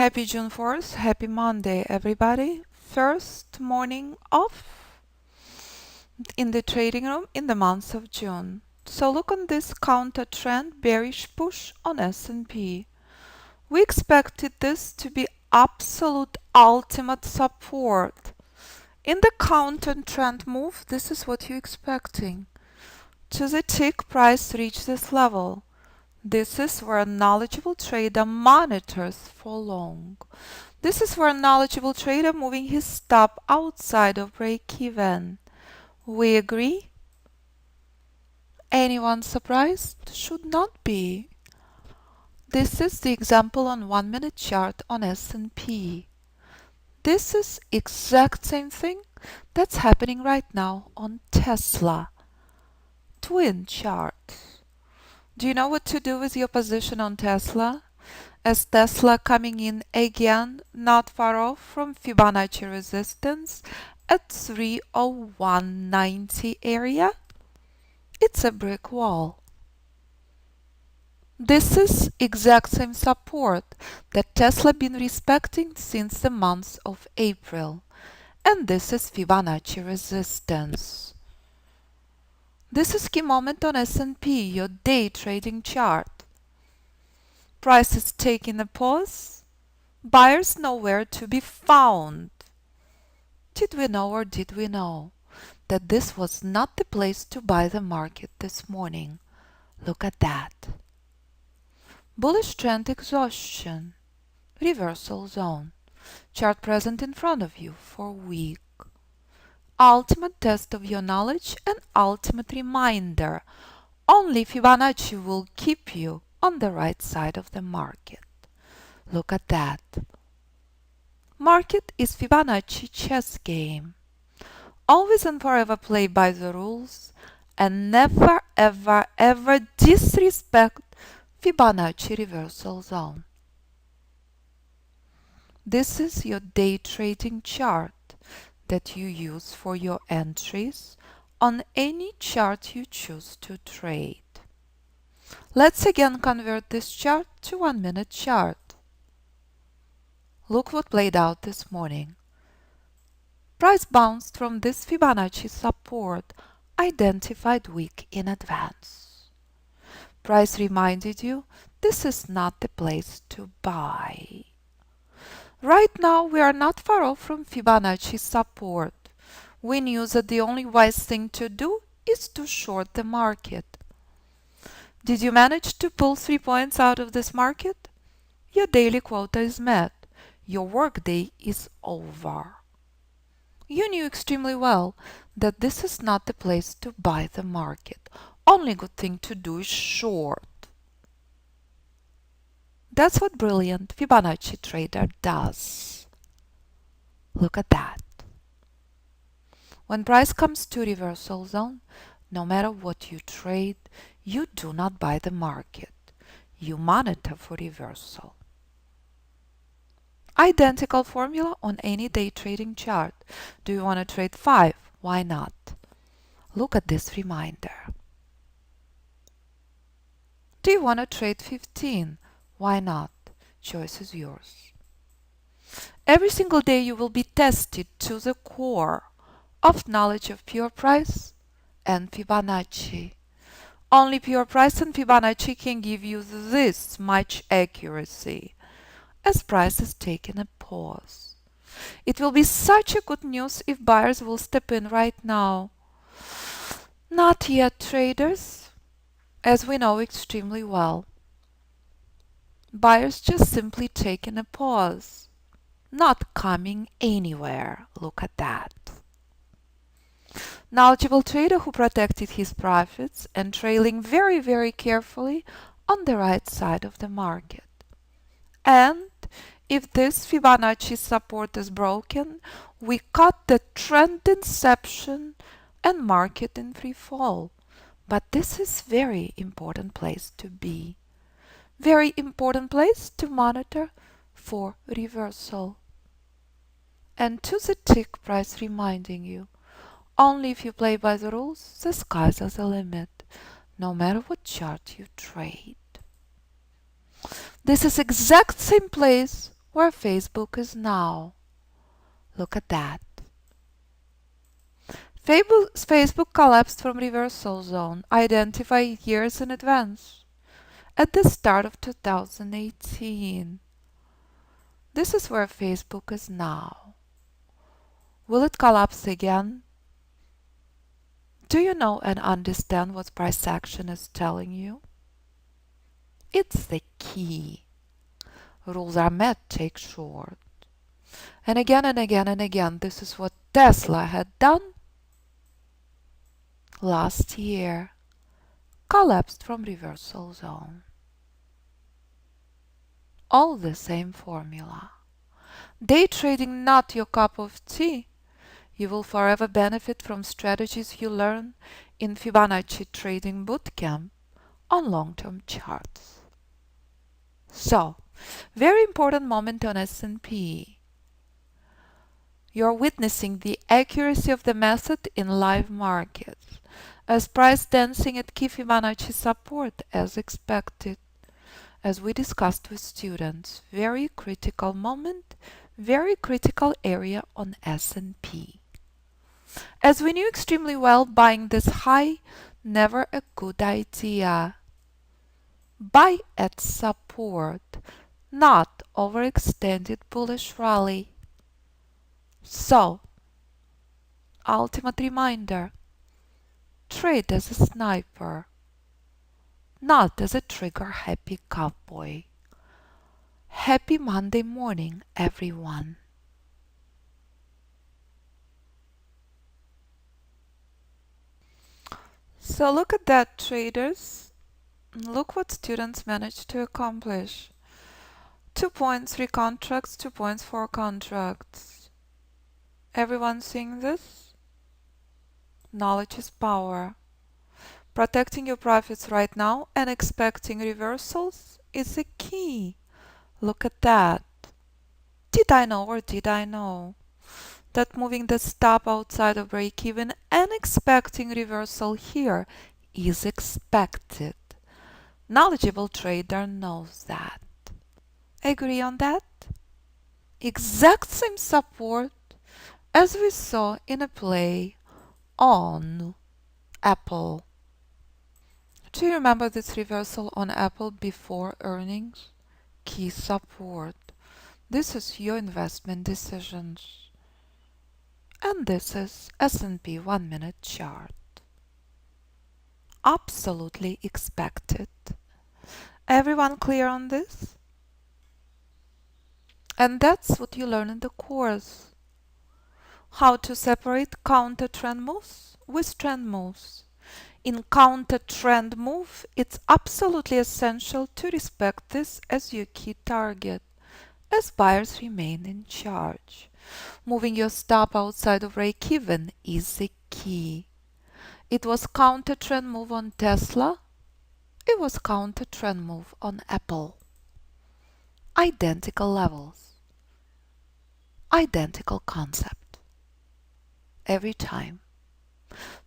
Happy June 4th, happy Monday, everybody. First morning off in the trading room in the month of June. So look on this counter trend bearish push on S&P. We expected this to be absolute ultimate support. In the counter trend move, this is what you're expecting. To the tick, price reach this level. This is where a knowledgeable trader monitors for long. This is where a knowledgeable trader moving his stop outside of break-even. We agree? Anyone surprised? Should not be. This is the example on 1-minute chart on S&P. This is exact same thing that's happening right now on Tesla. Twin chart. Do you know what to do with your position on Tesla? As Tesla coming in again not far off from Fibonacci resistance at 301.90 area? It's a brick wall. This is exact same support that Tesla been respecting since the month of April. And this is Fibonacci resistance. This is key moment on S&P, your day trading chart. Price is taking a pause. Buyers nowhere to be found. Did we know or did we know that this was not the place to buy the market this morning? Look at that. Bullish trend exhaustion. Reversal zone. Chart present in front of you for a week. Ultimate test of your knowledge and ultimate reminder. Only Fibonacci will keep you on the right side of the market. Look at that. Market is Fibonacci chess game. Always and forever play by the rules and never ever ever disrespect Fibonacci reversal zone. This is your day trading chart that you use for your entries on any chart you choose to trade. Let's again convert this chart to 1-minute chart. Look what played out this morning. Price bounced from this Fibonacci support identified week in advance. Price reminded you this is not the place to buy. Right now we are not far off from Fibonacci support. We knew that the only wise thing to do is to short the market. Did you manage to pull 3 points out of this market? Your daily quota is met. Your workday is over. You knew extremely well that this is not the place to buy the market. Only good thing to do is short. That's what brilliant Fibonacci trader does. Look at that. When price comes to reversal zone, no matter what you trade, you do not buy the market. You monitor for reversal. Identical formula on any day trading chart. Do you want to trade 5? Why not? Look at this reminder. Do you want to trade 15? Why not? Choice is yours. Every single day you will be tested to the core of knowledge of pure price and Fibonacci. Only pure price and Fibonacci can give you this much accuracy, as price is taking a pause. It will be such a good news if buyers will step in right now. Not yet, traders, as we know extremely well. Buyers just simply taking a pause, not coming anywhere. Look at that. Knowledgeable trader who protected his profits and trailing very, very carefully on the right side of the market. And if this Fibonacci support is broken, we cut the trend inception and market in free fall. But this is very important place to be. Very important place to monitor for reversal. And to the tick price reminding you, only if you play by the rules, the skies are the limit, no matter what chart you trade. This is exact same place where Facebook is now. Look at that. Facebook collapsed from reversal zone identified years in advance at the start of 2018. This is where Facebook is now. Will it collapse again? Do you know and understand what price action is telling you? It's the key. Rules are met, take short. And again and again and again, this is what Tesla had done last year. Collapsed from reversal zone. All the same formula. Day trading not your cup of tea. You will forever benefit from strategies you learn in Fibonacci Trading Bootcamp on long-term charts. So, very important moment on S&P. You're witnessing the accuracy of the method in live markets, as price dancing at key Fibonacci support as expected. As we discussed with students, very critical moment, very critical area on S&P. As we knew extremely well, buying this high, never a good idea. Buy at support, not overextended bullish rally. So, ultimate reminder, trade as a sniper, not as a trigger-happy cowboy. Happy Monday morning, everyone. So look at that, traders. Look what students managed to accomplish. 2 points, 3 contracts, 2 points, 4 contracts. Everyone seeing this? Knowledge is power. Protecting your profits right now and expecting reversals is the key. Look at that. Did I know or did I know that moving the stop outside of break-even and expecting reversal here is expected? Knowledgeable trader knows that. Agree on that? Exact same support as we saw in a play on Apple. Do you remember this reversal on Apple before earnings? Key support. This is your investment decisions. And this is S&P 1-minute chart. Absolutely expected. Everyone clear on this? And that's what you learn in the course. How to separate counter trend moves with trend moves. In counter trend move, it's absolutely essential to respect this as your key target, as buyers remain in charge. Moving your stop outside of break-even is the key. It was counter trend move on Tesla. It was counter trend move on Apple. Identical levels. Identical concept. Every time.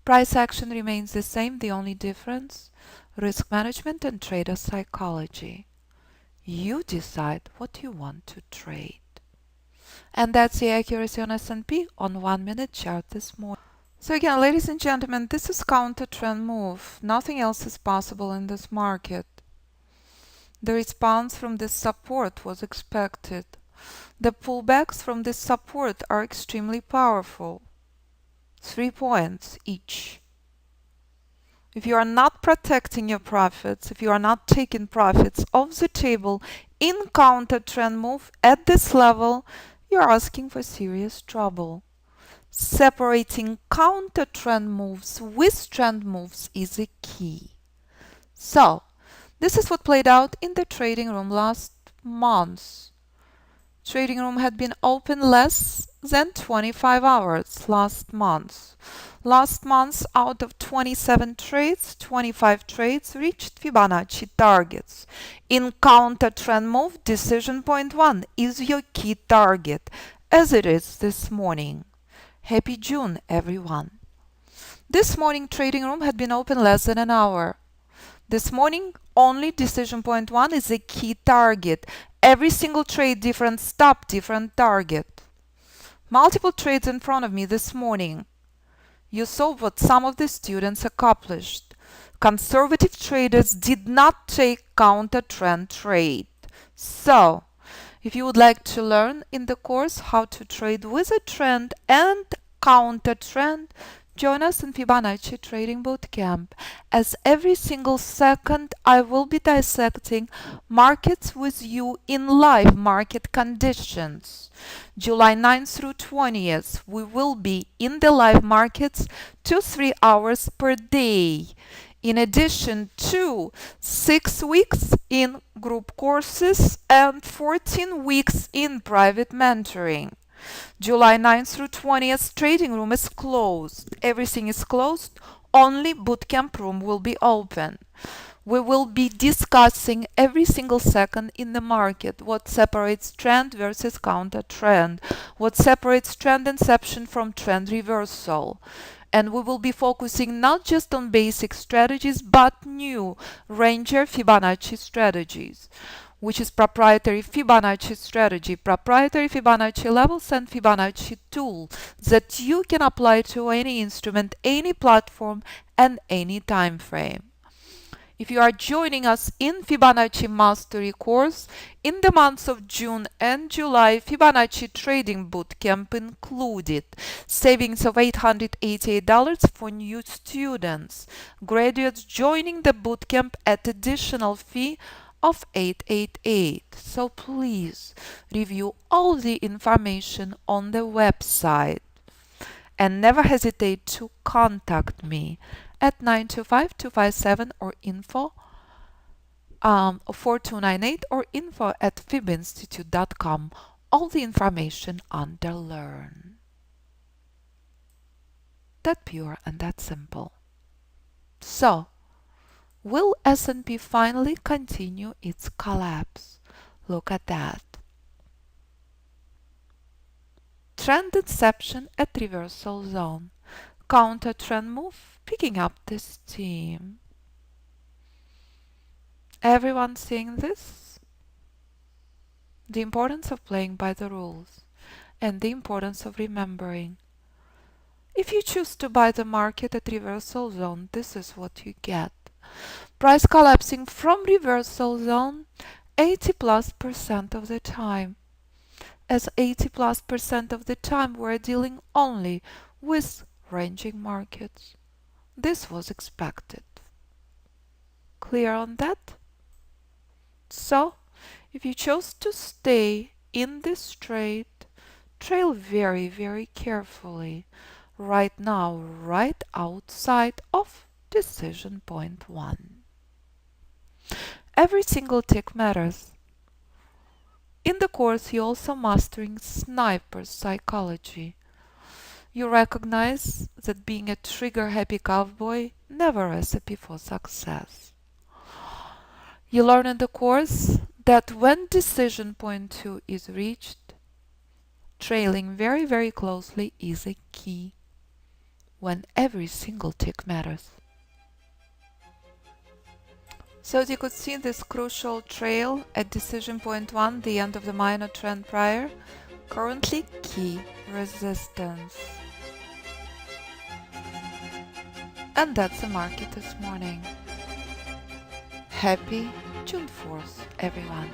Price action remains the same, the only difference, risk management and trader psychology. You decide what you want to trade. And that's the accuracy on S&P on 1-minute chart this morning. So again, ladies and gentlemen, this is counter trend move. Nothing else is possible in this market. The response from this support was expected. The pullbacks from this support are extremely powerful. 3 points each. If you are not protecting your profits, if you are not taking profits off the table in counter trend move at this level, you're asking for serious trouble. Separating counter trend moves with trend moves is a key. So, this is what played out in the trading room last month. Trading room had been open less than 25 hours last month. Last month, out of 27 trades, 25 trades reached Fibonacci targets. In counter trend move, decision point 1 is your key target, as it is this morning. Happy June, everyone. This morning, trading room had been open less than an hour. This morning, only decision point 1 is a key target, Every single trade, different stop, different target. Multiple trades in front of me this morning. You saw what some of the students accomplished. Conservative traders did not take counter trend trade. So, if you would like to learn in the course how to trade with a trend and counter trend, join us in Fibonacci Trading Bootcamp, as every single second I will be dissecting markets with you in live market conditions. July 9th through 20th, we will be in the live markets 2-3 hours per day. In addition to 6 weeks in group courses and 14 weeks in private mentoring. July 9th through 20th, trading room is closed. Everything is closed. Only bootcamp room will be open. We will be discussing every single second in the market, what separates trend versus counter trend, what separates trend inception from trend reversal. And we will be focusing not just on basic strategies, but new Ranger Fibonacci strategies, which is proprietary Fibonacci strategy, proprietary Fibonacci levels, and Fibonacci tool that you can apply to any instrument, any platform, and any time frame. If you are joining us in Fibonacci Mastery course, in the months of June and July, Fibonacci Trading Bootcamp included savings of $888 for new students, graduates joining the bootcamp at additional fee of $888. So please review all the information on the website and never hesitate to contact me at 925-257 or info 4298 or info at fibinstitute.com. All the information under learn. That pure and that simple. So, will S&P finally continue its collapse? Look at that. Trend inception at reversal zone. Counter trend move picking up the steam. Everyone seeing this? The importance of playing by the rules and the importance of remembering. If you choose to buy the market at reversal zone, this is what you get. Price collapsing from reversal zone 80+% of the time. As 80+% of the time we're dealing only with ranging markets. This was expected. Clear on that? So, if you chose to stay in this trade, trail very, very carefully. Right now, right outside of decision point 1. Every single tick matters. In the course, you're also mastering sniper psychology. You recognize that being a trigger-happy cowboy never a recipe for success. You learn in the course that when decision point 2 is reached, trailing very, very closely is a key when every single tick matters. So as you could see, this crucial trail at decision point 1, the end of the minor trend prior, currently key resistance. And that's the market this morning. Happy June 4th, everyone.